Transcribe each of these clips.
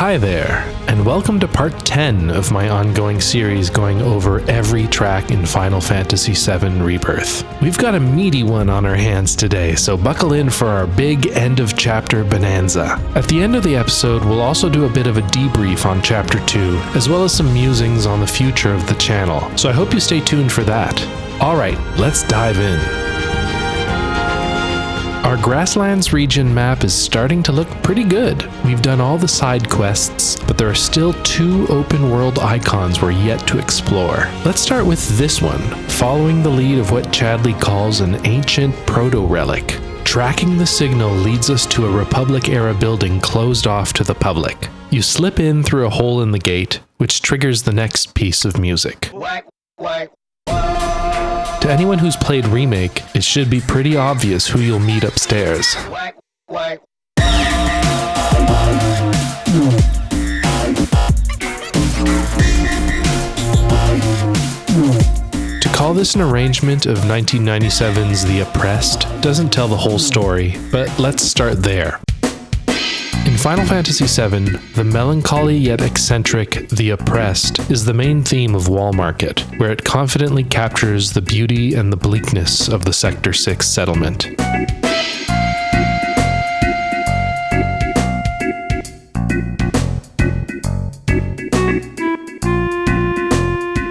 Hi there, and welcome to part 10 of my ongoing series going over every track in Final Fantasy VII Rebirth. We've got a meaty one on our hands today, so buckle in for our big end of chapter bonanza. At the end of the episode, we'll also do a bit of a debrief on chapter 2, as well as some musings on the future of the channel, so I hope you stay tuned for that. Alright, let's dive in. Our Grasslands region map is starting to look pretty good. We've done all the side quests, but there are still 2 open world icons we're yet to explore. Let's start with this one, following the lead of what Chadley calls an ancient proto-relic. Tracking the signal leads us to a Republic-era building closed off to the public. You slip in through a hole in the gate, which triggers the next piece of music. To anyone who's played Remake, it should be pretty obvious who you'll meet upstairs. To call this an arrangement of 1997's The Oppressed doesn't tell the whole story, but let's start there. In Final Fantasy VII, the melancholy yet eccentric The Oppressed is the main theme of Wall Market, where it confidently captures the beauty and the bleakness of the Sector 6 settlement.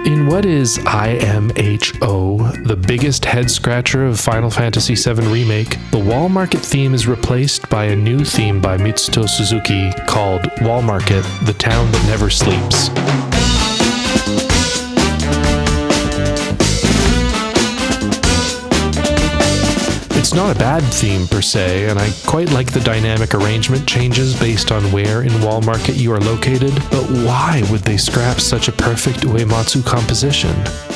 In what is IMHO, the biggest head-scratcher of Final Fantasy VII Remake, the Wall Market theme is replaced by a new theme by Mitsuto Suzuki called Wall Market, the Town That Never Sleeps. It's not a bad theme per se, and I quite like the dynamic arrangement changes based on where in Wall Market you are located, but why would they scrap such a perfect Uematsu composition?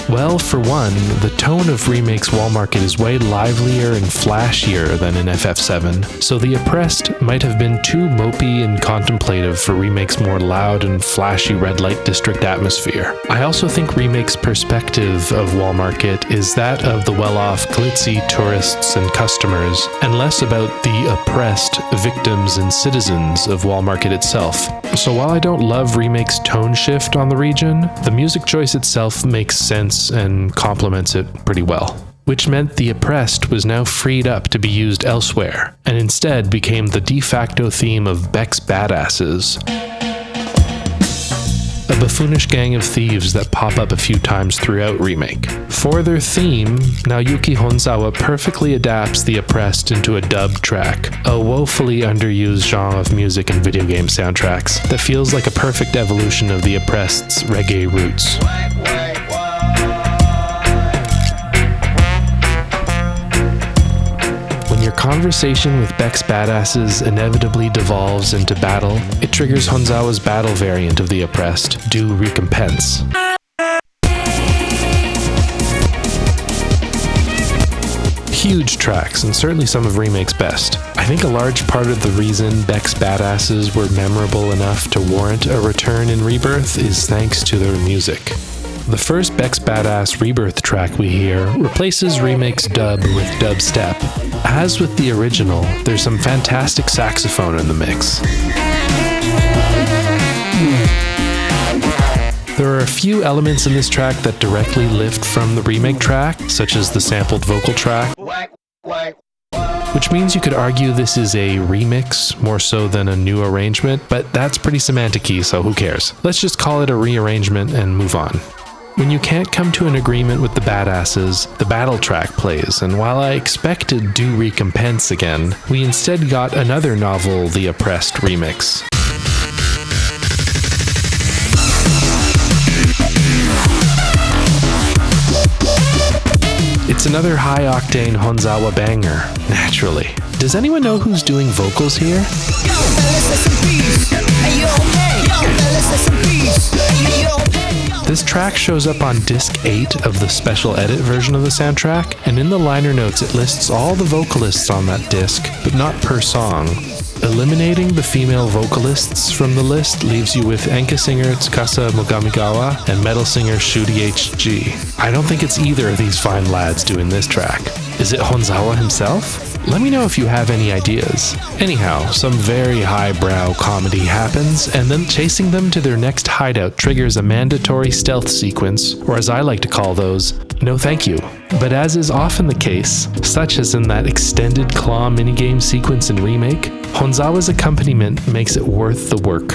Well, for one, the tone of Remake's Wall Market is way livelier and flashier than in FF7, so The Oppressed might have been too mopey and contemplative for Remake's more loud and flashy red light district atmosphere. I also think Remake's perspective of Wall Market is that of the well-off glitzy tourists and customers, and less about the oppressed victims and citizens of Wall Market itself. So while I don't love Remake's tone shift on the region, the music choice itself makes sense and complements it pretty well. Which meant The Oppressed was now freed up to be used elsewhere, and instead became the de facto theme of Beck's Badasses, a buffoonish gang of thieves that pop up a few times throughout Remake. For their theme, Naoyuki Honzawa perfectly adapts The Oppressed into a dub track, a woefully underused genre of music and video game soundtracks that feels like a perfect evolution of The Oppressed's reggae roots. Your conversation with Beck's Badasses inevitably devolves into battle. It triggers Honzawa's battle variant of The Oppressed, Due Recompense. Huge tracks, and certainly some of Remake's best. I think a large part of the reason Beck's Badasses were memorable enough to warrant a return in Rebirth is thanks to their music. The first Beck's Badass Rebirth track we hear replaces Remake's dub with dubstep. As with the original, there's some fantastic saxophone in the mix. There are a few elements in this track that directly lift from the Remake track, such as the sampled vocal track, which means you could argue this is a remix more so than a new arrangement, but that's pretty semantic-y, so who cares? Let's just call it a rearrangement and move on. When you can't come to an agreement with the Badasses, the battle track plays, and while I expected Due Recompense again, we instead got another novel The Oppressed remix. It's another high-octane Honzawa banger, naturally. Does anyone know who's doing vocals here? This track shows up on disc 8 of the special edit version of the soundtrack, and in the liner notes it lists all the vocalists on that disc, but not per song. Eliminating the female vocalists from the list leaves you with Enka singer Tsukasa Mogamigawa and metal singer Shuri HG. I don't think it's either of these fine lads doing this track. Is it Honzawa himself? Let me know if you have any ideas. Anyhow, some very highbrow comedy happens, and then chasing them to their next hideout triggers a mandatory stealth sequence, or as I like to call those, no thank you. But as is often the case, such as in that extended claw minigame sequence in Remake, Honzawa's accompaniment makes it worth the work.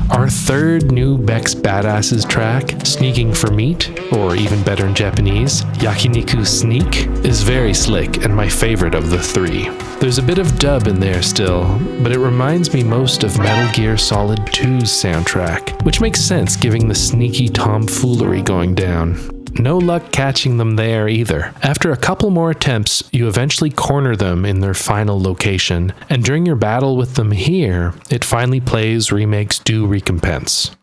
Our third new Beck's Badasses track, Sneaking for Meat, or even better in Japanese, Yakiniku Sneak, is very slick and my favorite of the three. There's a bit of dub in there still, but it reminds me most of Metal Gear Solid 2's soundtrack, which makes sense given the sneaky tomfoolery going down. No luck catching them there either. After a couple more attempts, you eventually corner them in their final location, and during your battle with them here, it finally plays Remake's Due Recompense.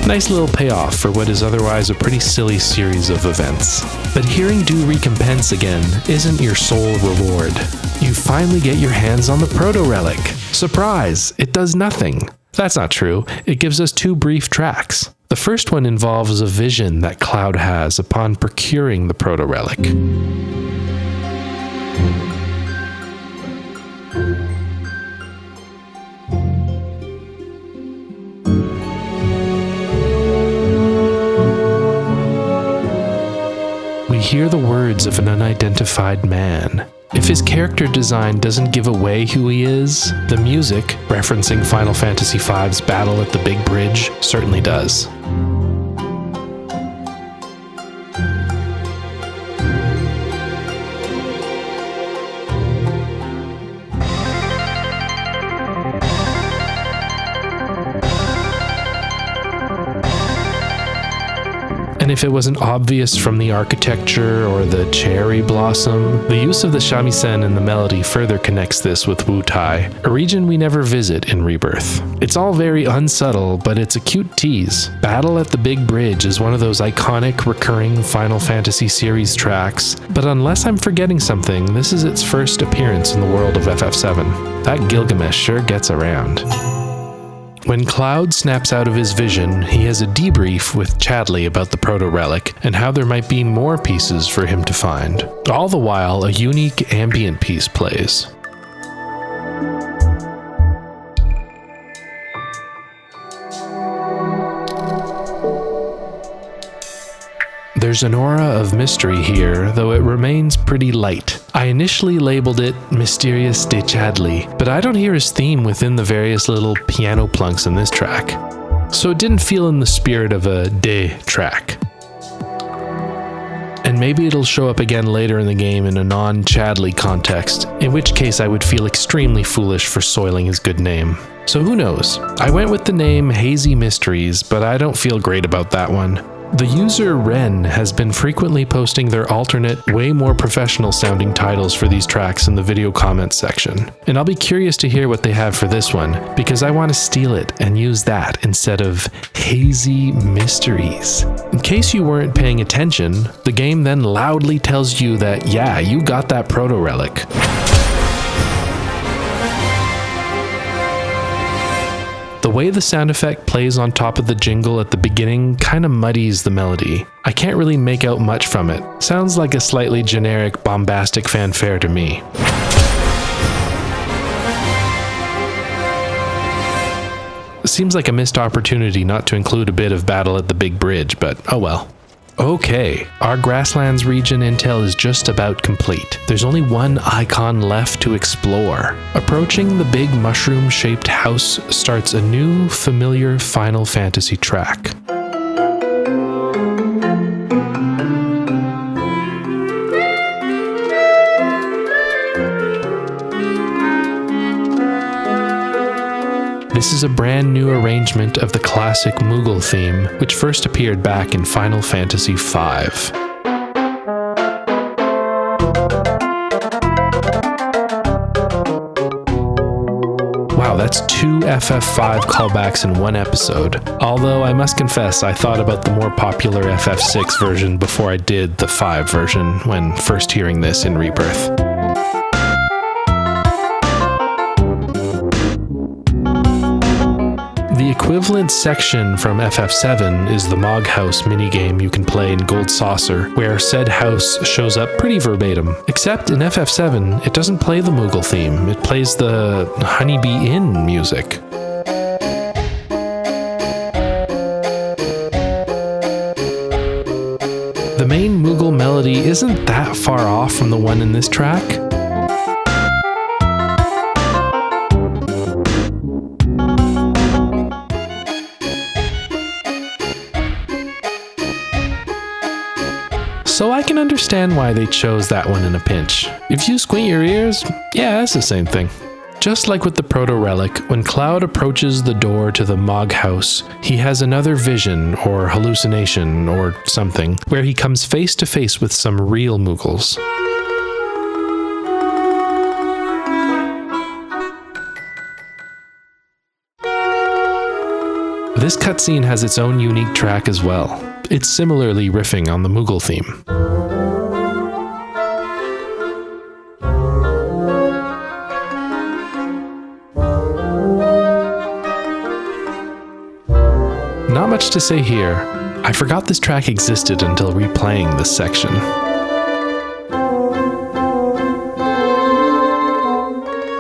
Nice little payoff for what is otherwise a pretty silly series of events. But hearing Due Recompense again isn't your sole reward. You finally get your hands on the Proto-Relic. Surprise! It does nothing. That's not true. It gives us two brief tracks. The first one involves a vision that Cloud has upon procuring the Proto-Relic. We hear the words of an unidentified man. If his character design doesn't give away who he is, the music, referencing Final Fantasy V's Battle at the Big Bridge, certainly does. And if it wasn't obvious from the architecture or the cherry blossom, the use of the shamisen in the melody further connects this with Wutai, a region we never visit in Rebirth. It's all very unsubtle, but it's a cute tease. Battle at the Big Bridge is one of those iconic recurring Final Fantasy series tracks, but unless I'm forgetting something, this is its first appearance in the world of FF7. That Gilgamesh sure gets around. When Cloud snaps out of his vision, he has a debrief with Chadley about the Proto-Relic and how there might be more pieces for him to find. All the while, a unique ambient piece plays. There's an aura of mystery here, though it remains pretty light. I initially labeled it Mysterious de Chadley, but I don't hear his theme within the various little piano plunks in this track. So it didn't feel in the spirit of a de track. And maybe it'll show up again later in the game in a non-Chadley context, in which case I would feel extremely foolish for soiling his good name. So who knows? I went with the name Hazy Mysteries, but I don't feel great about that one. The user Ren has been frequently posting their alternate, way more professional sounding titles for these tracks in the video comments section. And I'll be curious to hear what they have for this one, because I want to steal it and use that instead of Hazy Mysteries. In case you weren't paying attention, the game then loudly tells you that, yeah, you got that Proto-Relic. The way the sound effect plays on top of the jingle at the beginning kinda muddies the melody. I can't really make out much from it. Sounds like a slightly generic, bombastic fanfare to me. Seems like a missed opportunity not to include a bit of Battle at the Big Bridge, but oh well. Okay, our Grasslands region intel is just about complete. There's only one icon left to explore. Approaching the big mushroom-shaped house starts a new, familiar Final Fantasy track. This is a brand new arrangement of the classic Moogle theme, which first appeared back in Final Fantasy V. Wow, that's 2 FF5 callbacks in one episode. Although I must confess, I thought about the more popular FF6 version before I did the 5 version when first hearing this in Rebirth. equivalent section from FF7 is the Mog House minigame you can play in Gold Saucer, where said house shows up pretty verbatim. Except in FF7, it doesn't play the Moogle theme, it plays the Honeybee Inn music. The main Moogle melody isn't that far off from the one in this track. So I can understand why they chose that one in a pinch. If you squint your ears, yeah, it's the same thing. Just like with the Proto-Relic, when Cloud approaches the door to the Mog House, he has another vision or hallucination or something, where he comes face to face with some real Moogles. This cutscene has its own unique track as well. It's similarly riffing on the Moogle theme. Not much to say here. I forgot this track existed until replaying this section.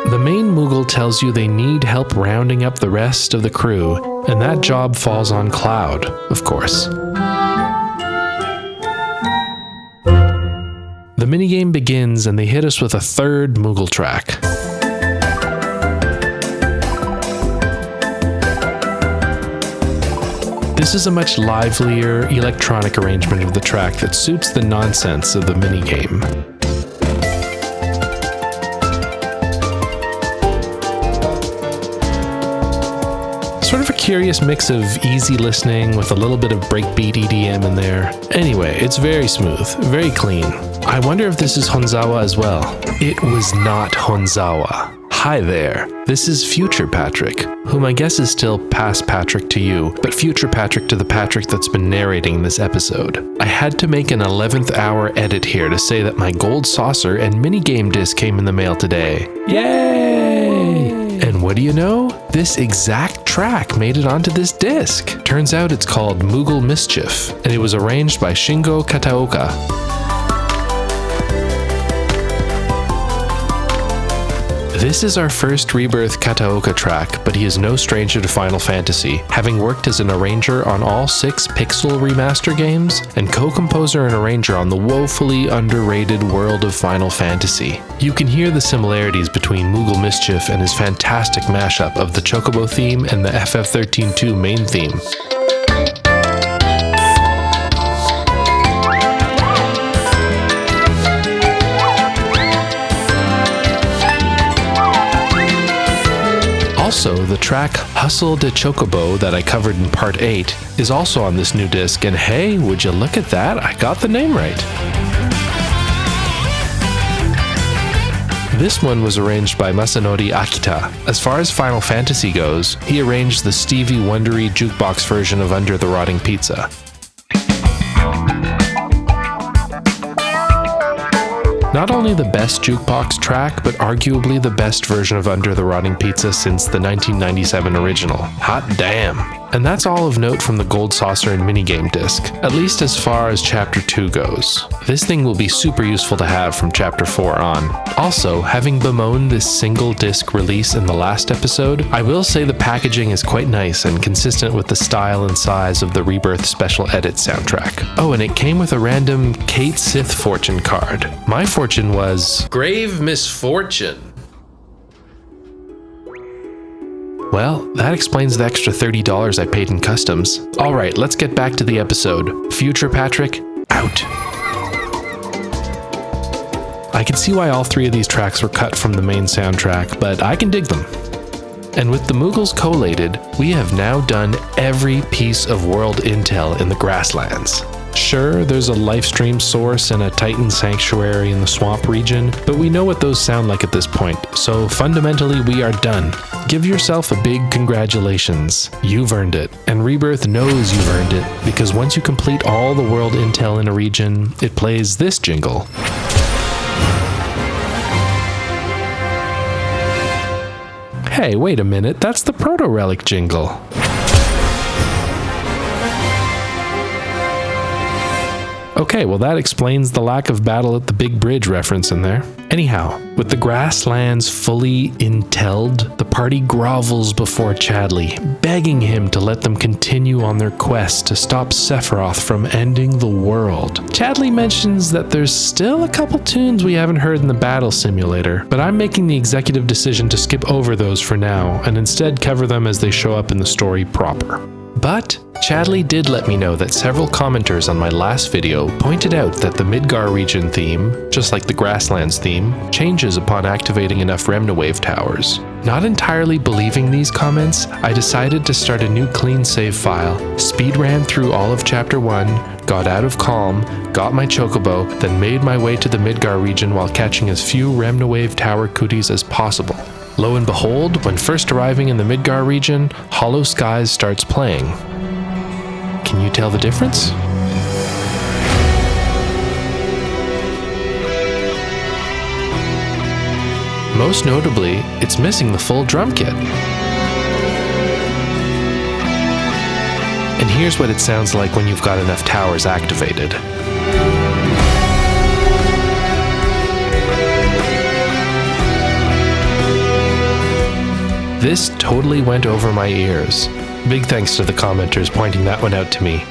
The main Moogle tells you they need help rounding up the rest of the crew, and that job falls on Cloud, of course. The minigame begins and they hit us with a third Moogle track. This is a much livelier, electronic arrangement of the track that suits the nonsense of the minigame. Sort of a curious mix of easy listening with a little bit of breakbeat EDM in there. Anyway, it's very smooth, very clean. I wonder if this is Honzawa as well. It was not Honzawa. Hi there, this is Future Patrick, whom I guess is still past Patrick to you, but Future Patrick to the Patrick that's been narrating this episode. I had to make an 11th hour edit here to say that my Gold Saucer and minigame disc came in the mail today. Yay! And what do you know? This exact track made it onto this disc. Turns out it's called Moogle Mischief, and it was arranged by Shingo Kataoka. This is our first Rebirth Kataoka track, but he is no stranger to Final Fantasy, having worked as an arranger on all 6 Pixel remaster games, and co-composer and arranger on the woefully underrated world of Final Fantasy. You can hear the similarities between Moogle Mischief and his fantastic mashup of the Chocobo theme and the FF13-2 main theme. Also, the track Hustle de Chocobo that I covered in part 8 is also on this new disc, and hey, would you look at that, I got the name right. This one was arranged by Masanori Akita. As far as Final Fantasy goes, he arranged the Stevie Wondery jukebox version of Under the Rotting Pizza. Not only the best jukebox track, but arguably the best version of Under the Rotting Pizza since the 1997 original. Hot damn! And that's all of note from the Gold Saucer and minigame disc, at least as far as Chapter 2 goes. This thing will be super useful to have from Chapter 4 on. Also, having bemoaned this single disc release in the last episode, I will say the packaging is quite nice and consistent with the style and size of the Rebirth Special Edit soundtrack. Oh, and it came with a random Kate Sith fortune card. My fortune was grave misfortune. Well, that explains the extra $30 I paid in customs. Alright, let's get back to the episode. Future Patrick, out. I can see why all 3 of these tracks were cut from the main soundtrack, but I can dig them. And with the Moogles collated, we have now done every piece of world intel in the Grasslands. Sure, there's a Lifestream source and a Titan sanctuary in the swamp region, but we know what those sound like at this point, so fundamentally we are done. Give yourself a big congratulations. You've earned it. And Rebirth knows you've earned it, because once you complete all the world intel in a region, it plays this jingle. Hey, wait a minute, that's the Proto-Relic jingle. Okay, well that explains the lack of battle at the Big Bridge reference in there. Anyhow, with the grasslands fully intelled, the party grovels before Chadley, begging him to let them continue on their quest to stop Sephiroth from ending the world. Chadley mentions that there's still a couple tunes we haven't heard in the battle simulator, but I'm making the executive decision to skip over those for now and instead cover them as they show up in the story proper. But Chadley did let me know that several commenters on my last video pointed out that the Midgar region theme, just like the Grasslands theme, changes upon activating enough Remnawave towers. Not entirely believing these comments, I decided to start a new clean save file, speed ran through all of Chapter 1, got out of Calm, got my Chocobo, then made my way to the Midgar region while catching as few Remnawave tower cooties as possible. Lo and behold, when first arriving in the Midgar region, Hollow Skies starts playing. Can you tell the difference? Most notably, it's missing the full drum kit. And here's what it sounds like when you've got enough towers activated. This totally went over my ears. Big thanks to the commenters pointing that one out to me.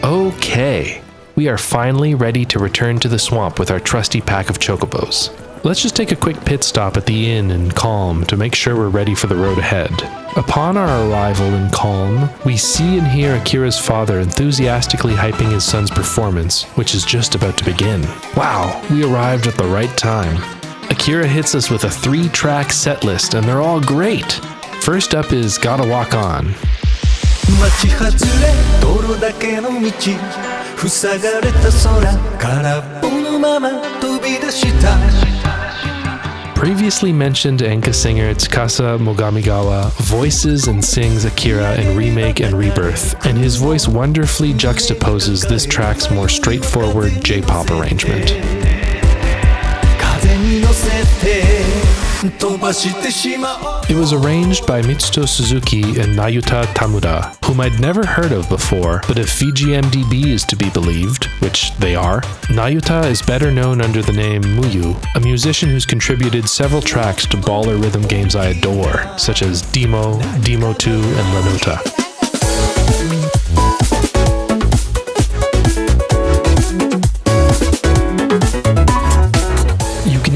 Okay, we are finally ready to return to the swamp with our trusty pack of chocobos. Let's just take a quick pit stop at the inn in Calm to make sure we're ready for the road ahead. Upon our arrival in Calm, we see and hear Akira's father enthusiastically hyping his son's performance, which is just about to begin. Wow, we arrived at the right time. Akira hits us with a 3-track set list, and they're all great. First up is Gotta Walk On. Previously mentioned Enka singer Tsukasa Mogamigawa voices and sings Akira in Remake and Rebirth, and his voice wonderfully juxtaposes this track's more straightforward J-pop arrangement. It was arranged by Mitsuto Suzuki and Nayuta Tamura, whom I'd never heard of before, but if VGMDB is to be believed, which they are, Nayuta is better known under the name Muyu, a musician who's contributed several tracks to baller rhythm games I adore, such as Demo, Demo 2, and Lanota.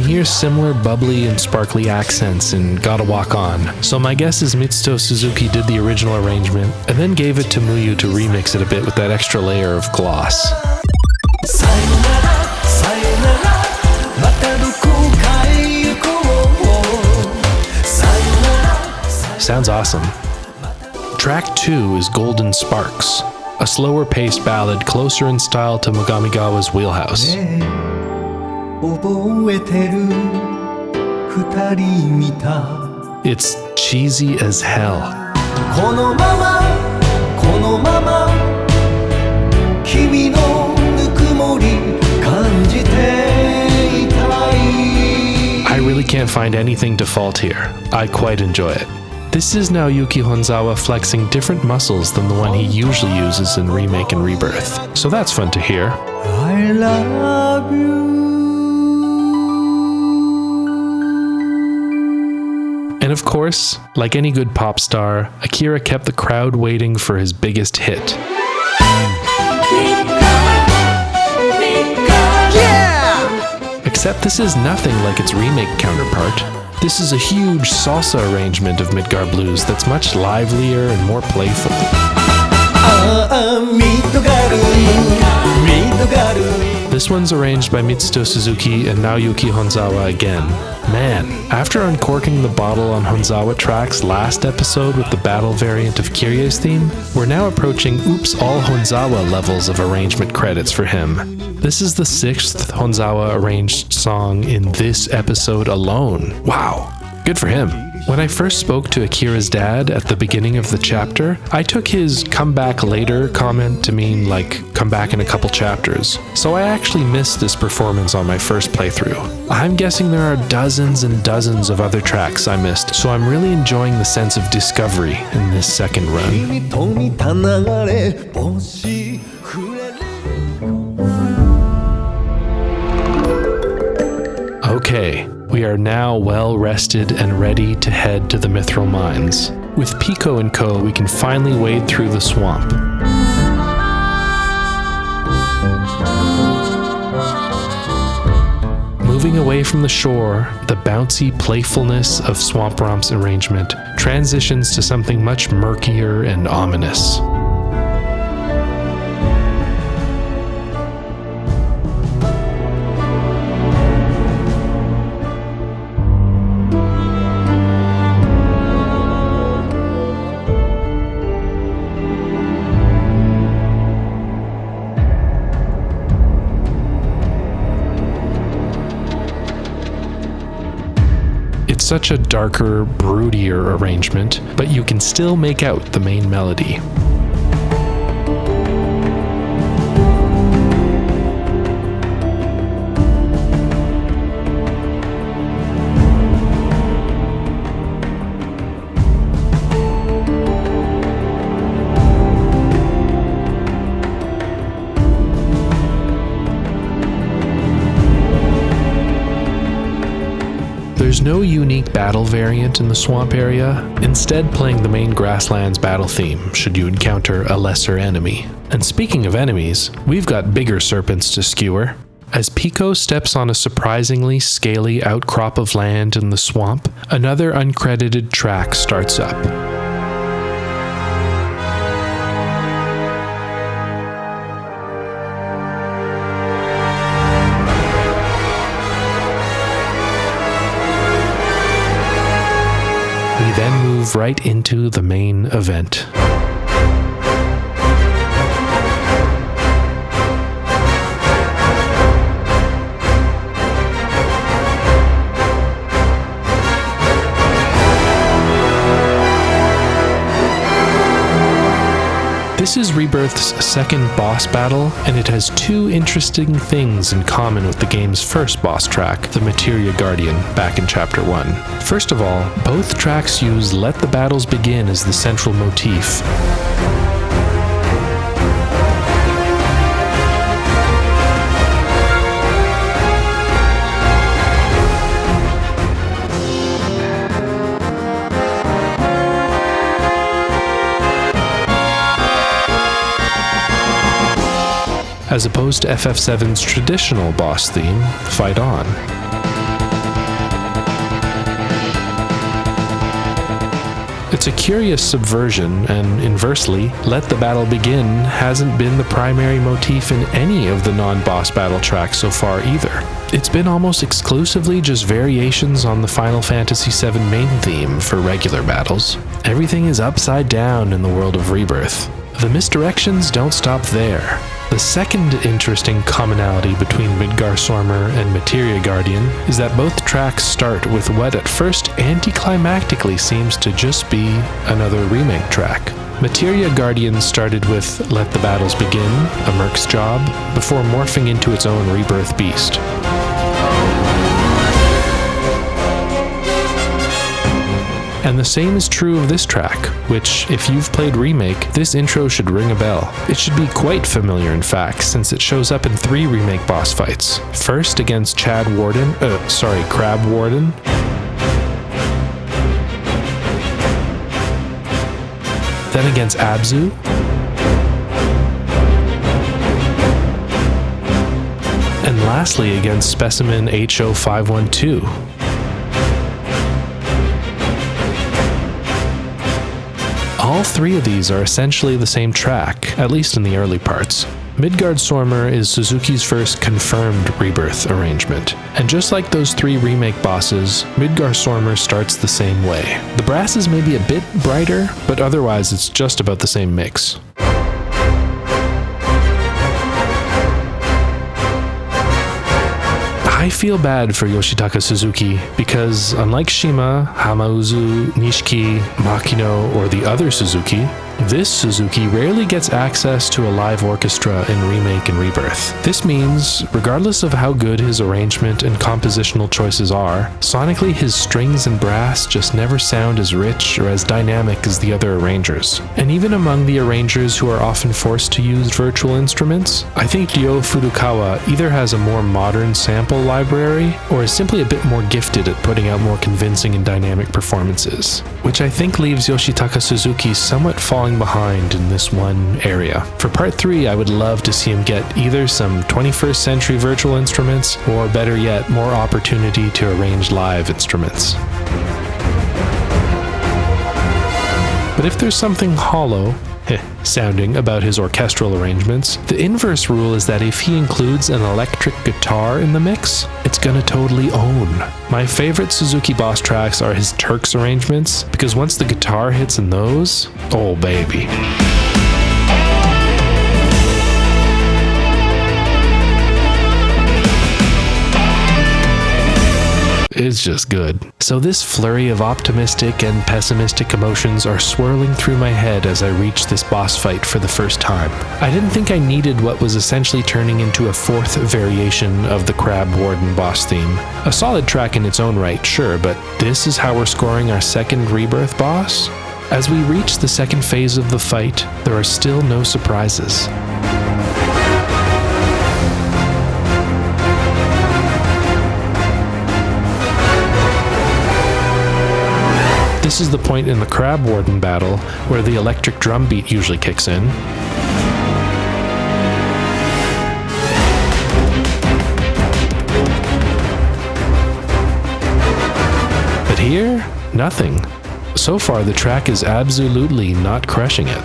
Hear similar bubbly and sparkly accents in Gotta Walk On, so my guess is Mitsuto Suzuki did the original arrangement and then gave it to Muyu to remix it a bit with that extra layer of gloss. Sounds awesome. Track 2 is Golden Sparks, a slower paced ballad closer in style to Mogamigawa's wheelhouse. It's cheesy as hell. I really can't find anything to fault here. I quite enjoy it. This is now Yuki Honzawa flexing different muscles than the one he usually uses in Remake and Rebirth, so that's fun to hear. I love you. And of course, like any good pop star, Akira kept the crowd waiting for his biggest hit. Yeah! Except this is nothing like its remake counterpart. This is a huge salsa arrangement of Midgar Blues that's much livelier and more playful. This one's arranged by Mitsuto Suzuki and Naoyuki Honzawa again. Man, after uncorking the bottle on Honzawa tracks last episode with the battle variant of Kyrie's theme, we're now approaching Oops All Honzawa levels of arrangement credits for him. This is the 6th Honzawa arranged song in this episode alone. Wow, good for him. When I first spoke to Akira's dad at the beginning of the chapter, I took his "come back later" comment to mean like come back in a couple chapters, so I actually missed this performance on my first playthrough. I'm guessing there are dozens and dozens of other tracks I missed, so I'm really enjoying the sense of discovery in this second run. Okay, we are now well rested and ready to head to the Mithril Mines. With Pico and Co., we can finally wade through the swamp. Moving away from the shore, the bouncy playfulness of Swamp Romp's arrangement transitions to something much murkier and ominous. Such a darker, broodier arrangement, but you can still make out the main melody. There's no unique battle variant in the swamp area, instead playing the main Grasslands battle theme should you encounter a lesser enemy. And speaking of enemies, we've got bigger serpents to skewer. As Pico steps on a surprisingly scaly outcrop of land in the swamp, another uncredited track starts up. We then move right into the main event. This is Rebirth's second boss battle, and it has two interesting things in common with the game's first boss track, the Materia Guardian, back in Chapter 1. First of all, both tracks use Let the Battles Begin as the central motif. As opposed to FF7's traditional boss theme, Fight On. It's a curious subversion, and inversely, Let the Battle Begin hasn't been the primary motif in any of the non-boss battle tracks so far either. It's been almost exclusively just variations on the Final Fantasy VII main theme for regular battles. Everything is upside down in the world of Rebirth. The misdirections don't stop there. The second interesting commonality between Midgar Sormer and Materia Guardian is that both tracks start with what at first anticlimactically seems to just be another remake track. Materia Guardian started with Let the Battles Begin, a Merc's Job, before morphing into its own Rebirth beast. And the same is true of this track, which, if you've played Remake, this intro should ring a bell. It should be quite familiar, in fact, since it shows up in 3 Remake boss fights. First against Crab Warden. Then against Abzu. And lastly against Specimen HO512. All 3 of these are essentially the same track, at least in the early parts. Midgard Sormer is Suzuki's first confirmed Rebirth arrangement, and just like those 3 remake bosses, Midgar Sormer starts the same way. The brasses may be a bit brighter, but otherwise it's just about the same mix. I feel bad for Yoshitaka Suzuki because, unlike Shima, Hamauzu, Nishiki, Makino, or the other Suzuki, This Suzuki rarely gets access to a live orchestra in Remake and Rebirth. This means, regardless of how good his arrangement and compositional choices are, sonically his strings and brass just never sound as rich or as dynamic as the other arrangers. And even among the arrangers who are often forced to use virtual instruments, I think Ryo Furukawa either has a more modern sample library or is simply a bit more gifted at putting out more convincing and dynamic performances, which I think leaves Yoshitaka Suzuki somewhat falling behind in this one area. For part 3, I would love to see him get either some 21st century virtual instruments, or better yet, more opportunity to arrange live instruments. But if there's something hollow sounding about his orchestral arrangements, the inverse rule is that if he includes an electric guitar in the mix, it's gonna totally own. My favorite Suzuki Boss tracks are his Turks arrangements, because once the guitar hits in those, oh baby. It's just good. So this flurry of optimistic and pessimistic emotions are swirling through my head as I reach this boss fight for the first time. I didn't think I needed what was essentially turning into a 4th variation of the Crab Warden boss theme. A solid track in its own right, sure, but this is how we're scoring our 2nd Rebirth boss? As we reach the 2nd phase of the fight, there are still no surprises. This is the point in the Crab Warden battle where the electric drum beat usually kicks in. But here, nothing. So far, the track is absolutely not crushing it.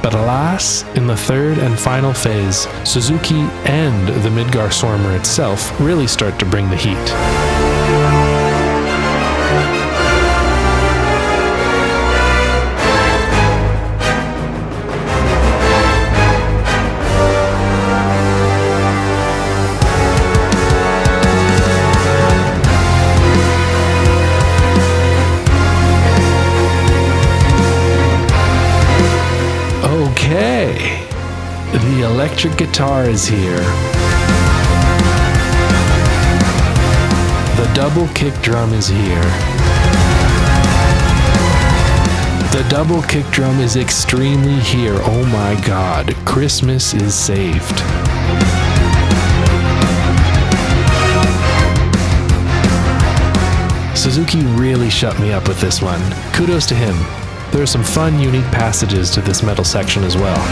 But alas, in the 3rd and final phase, Suzuki and the Midgardsormr itself really start to bring the heat. Okay, the electric guitar is here. The double kick drum is here. The double kick drum is extremely here. Oh my god, Christmas is saved. Suzuki really shut me up with this one. Kudos to him. There are some fun, unique passages to this metal section as well.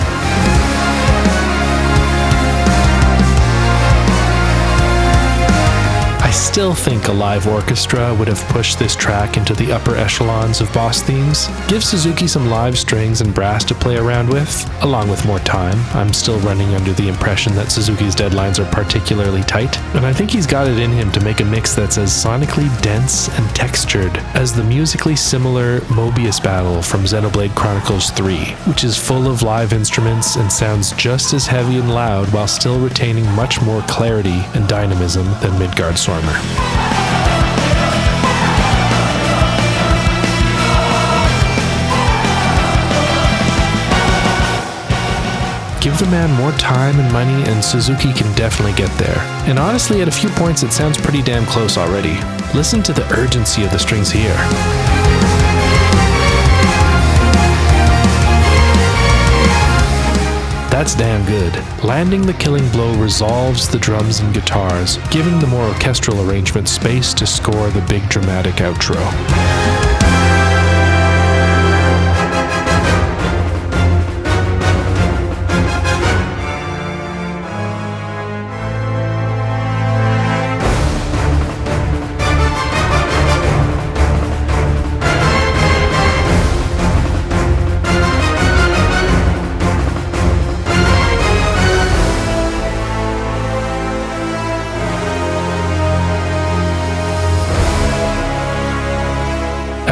I still think a live orchestra would have pushed this track into the upper echelons of boss themes. Give Suzuki some live strings and brass to play around with, along with more time. I'm still running under the impression that Suzuki's deadlines are particularly tight, and I think he's got it in him to make a mix that's as sonically dense and textured as the musically similar Mobius battle from Xenoblade Chronicles 3, which is full of live instruments and sounds just as heavy and loud while still retaining much more clarity and dynamism than Midgardsormr. Give the man more time and money and Suzuki can definitely get there. And honestly, at a few points it sounds pretty damn close already. Listen to the urgency of the strings here. That's damn good. Landing the killing blow resolves the drums and guitars, giving the more orchestral arrangement space to score the big dramatic outro.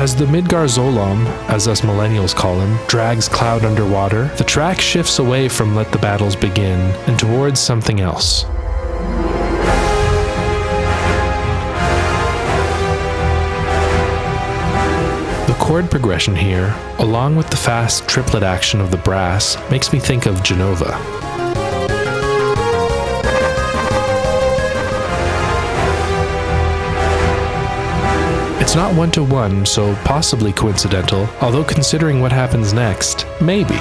As the Midgardsormr, as us millennials call him, drags Cloud underwater, the track shifts away from Let the Battles Begin and towards something else. The chord progression here, along with the fast triplet action of the brass, makes me think of Genova. It's not one-to-one, so possibly coincidental, although considering what happens next, maybe.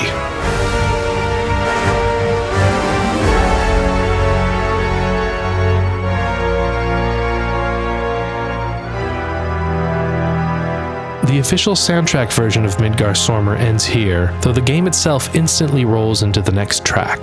The official soundtrack version of Midgardsormr ends here, though the game itself instantly rolls into the next track.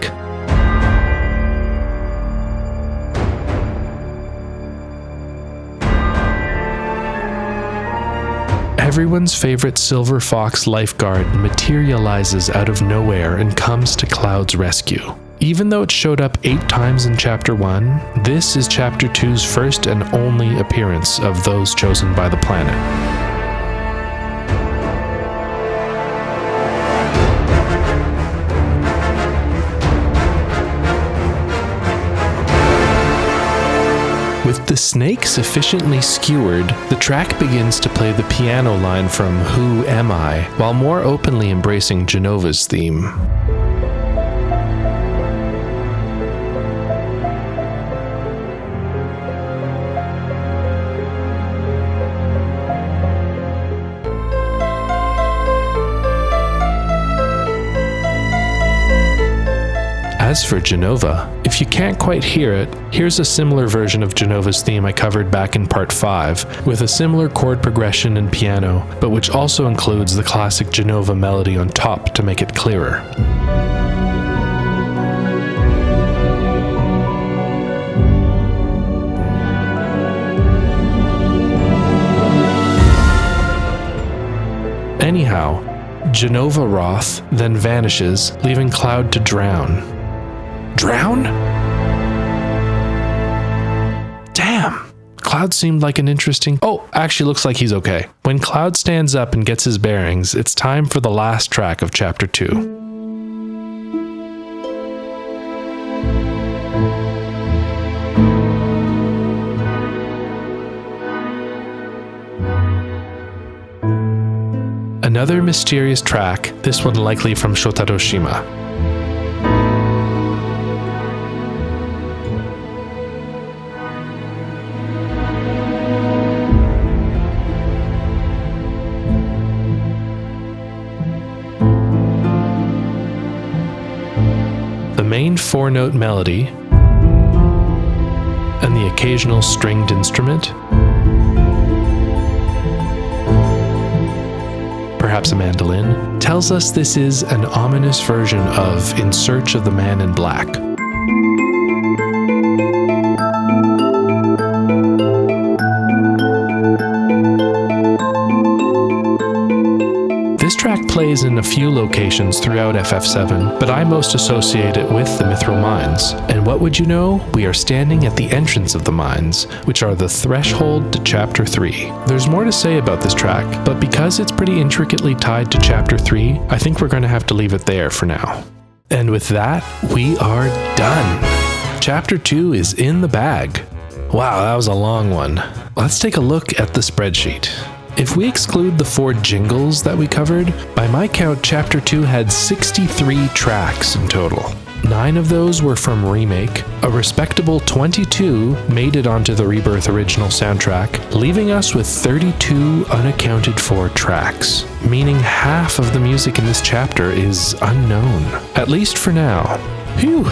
Everyone's favorite Silver Fox lifeguard materializes out of nowhere and comes to Cloud's rescue. Even though it showed up 8 times in Chapter 1, this is Chapter 2's first and only appearance of those chosen by the planet. With the snake sufficiently skewered, the track begins to play the piano line from Who Am I, while more openly embracing Genova's theme. As for Genova, if you can't quite hear it, here's a similar version of Genova's theme I covered back in Part 5, with a similar chord progression and piano, but which also includes the classic Genova melody on top to make it clearer. Anyhow, Genova Roth then vanishes, leaving Cloud to drown. Drown? Damn. Cloud seemed like an interesting... Oh, actually looks like he's okay. When Cloud stands up and gets his bearings, it's time for the last track of Chapter 2. Another mysterious track, this one likely from Shotaro Shima. The main 4-note melody and the occasional stringed instrument, perhaps a mandolin, tells us this is an ominous version of In Search of the Man in Black. This track plays in a few locations throughout FF7, but I most associate it with the Mithril Mines. And what would you know? We are standing at the entrance of the mines, which are the threshold to Chapter 3. There's more to say about this track, but because it's pretty intricately tied to Chapter 3, I think we're going to have to leave it there for now. And with that, we are done. Chapter 2 is in the bag. Wow, that was a long one. Let's take a look at the spreadsheet. If we exclude the 4 jingles that we covered, by my count, Chapter 2 had 63 tracks in total. 9 of those were from Remake, a respectable 22 made it onto the Rebirth original soundtrack, leaving us with 32 unaccounted for tracks, meaning half of the music in this chapter is unknown, at least for now. Phew!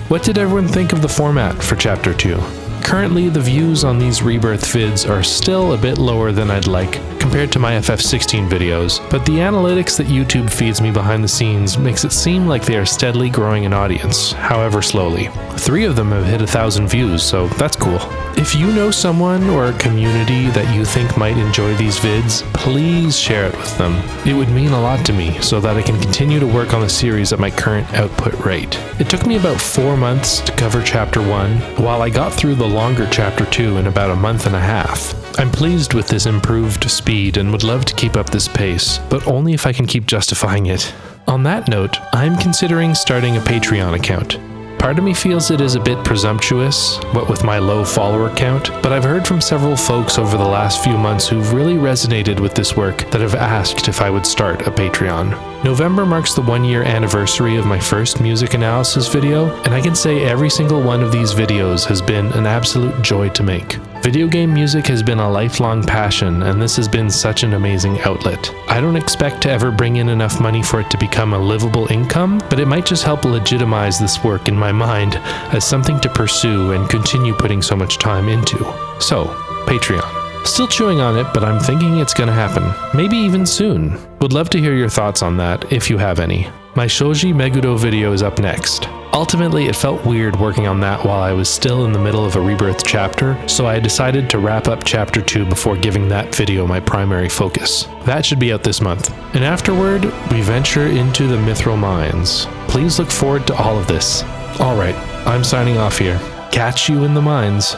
What did everyone think of the format for Chapter 2? Currently, the views on these Rebirth vids are still a bit lower than I'd like compared to my FF16 videos, but the analytics that YouTube feeds me behind the scenes makes it seem like they are steadily growing an audience, however slowly. 3 of them have hit 1,000 views, so that's cool. If you know someone or a community that you think might enjoy these vids, please share it with them. It would mean a lot to me so that I can continue to work on the series at my current output rate. It took me about 4 months to cover Chapter 1, while I got through the longer Chapter 2 in about a month and a half. I'm pleased with this improved speed and would love to keep up this pace, but only if I can keep justifying it. On that note, I'm considering starting a Patreon account. Part of me feels it is a bit presumptuous, what with my low follower count, but I've heard from several folks over the last few months who've really resonated with this work that have asked if I would start a Patreon. November marks the 1-year anniversary of my first music analysis video, and I can say every single one of these videos has been an absolute joy to make. Video game music has been a lifelong passion, and this has been such an amazing outlet. I don't expect to ever bring in enough money for it to become a livable income, but it might just help legitimize this work in my mind as something to pursue and continue putting so much time into. So, Patreon. Still chewing on it, but I'm thinking it's gonna happen. Maybe even soon. Would love to hear your thoughts on that, if you have any. My Shoji Meguro video is up next. Ultimately, it felt weird working on that while I was still in the middle of a Rebirth chapter, so I decided to wrap up chapter 2 before giving that video my primary focus. That should be out this month. And afterward, we venture into the Mithril Mines. Please look forward to all of this. Alright, I'm signing off here. Catch you in the mines.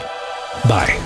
Bye.